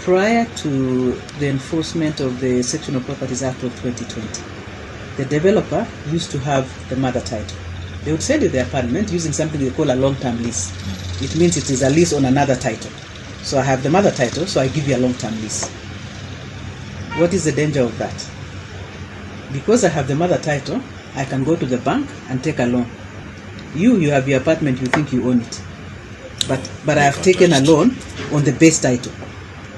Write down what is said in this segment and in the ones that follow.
Prior to the enforcement of the Sectional Properties Act of 2020, the developer used to have the mother title. They would sell you the apartment using something they call a long-term lease. It means it is a lease on another title. So I have the mother title, so I give you a long-term lease. What is the danger of that? Because I have the mother title, I can go to the bank and take a loan. You have your apartment, you think you own it. But I have taken a loan on the base title.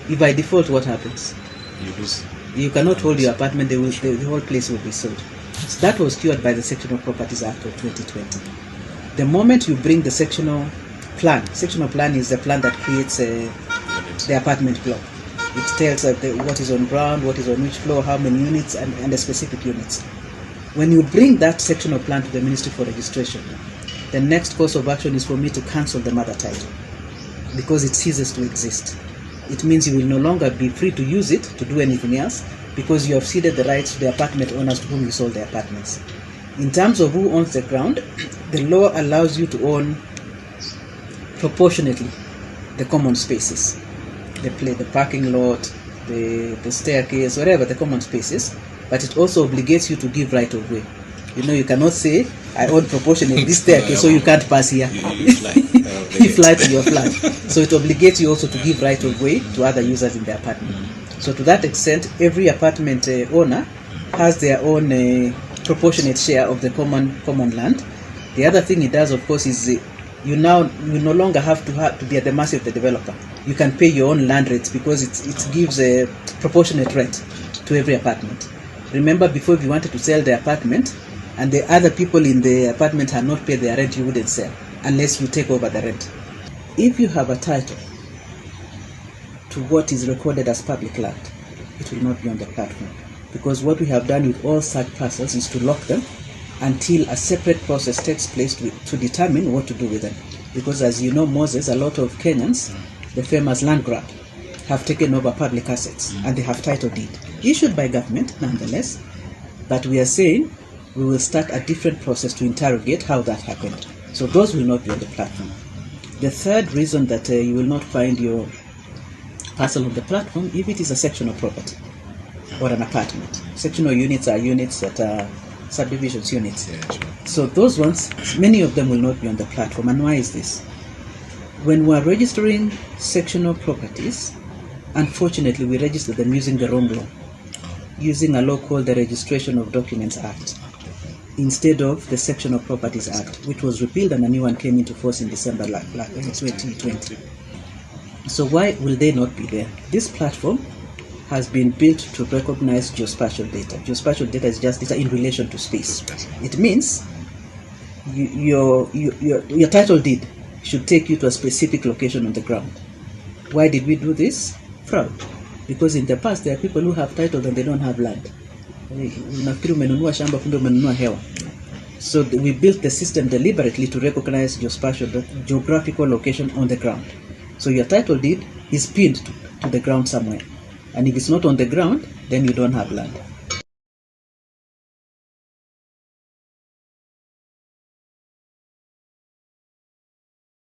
If I default, what happens? You lose. You cannot hold your apartment, the whole place will be sold. So that was cured by the Sectional Properties Act of 2020. The moment you bring the sectional plan is the plan that creates the apartment block. It tells what is on ground, what is on which floor, how many units, and the specific units. When you bring that sectional plan to the Ministry for registration, the next course of action is for me to cancel the mother title because it ceases to exist. It means you will no longer be free to use it to do anything else because you have ceded the rights to the apartment owners to whom you sold the apartments. In terms of who owns the ground, the law allows you to own proportionately the common spaces, the parking lot, the staircase, whatever the common spaces, but it also obligates you to give right of way. You cannot say, I own proportionately this staircase, so you can't pass here. You fly to your flat. So it obligates you also to give right of way to other users in the apartment. So to that extent, every apartment owner has their own proportionate share of the common land. The other thing it does, of course, is you no longer have to be at the mercy of the developer. You can pay your own land rates because it gives a proportionate rent to every apartment. Remember, before, if you wanted to sell the apartment and the other people in the apartment had not paid their rent, you wouldn't sell unless you take over the rent. If you have a title to what is recorded as public land, it will not be on the platform, because what we have done with all such parcels is to lock them until a separate process takes place to determine what to do with them. Because as you know, Moses, a lot of Kenyans, the famous land grab, have taken over public assets and they have title deed issued by government nonetheless, but we are saying we will start a different process to interrogate how that happened. So those will not be on the platform. The third reason that you will not find your parcel on the platform, if it is a sectional property or an apartment. Sectional units are units that are subdivisions units. Yeah, sure. So those ones, many of them will not be on the platform. And why is this? When we are registering sectional properties, unfortunately we register them using the wrong law, using a law called the Registration of Documents Act, instead of the Sectional Properties Act, which was repealed and a new one came into force in December 2020. So why will they not be there? This platform has been built to recognize geospatial data. Geospatial data is just data in relation to space. It means your title deed should take you to a specific location on the ground. Why did we do this? Fraud. Because in the past there are people who have title and they don't have land. So we built the system deliberately to recognize geographical location on the ground. So your title deed is pinned to the ground somewhere. And if it's not on the ground, then you don't have land.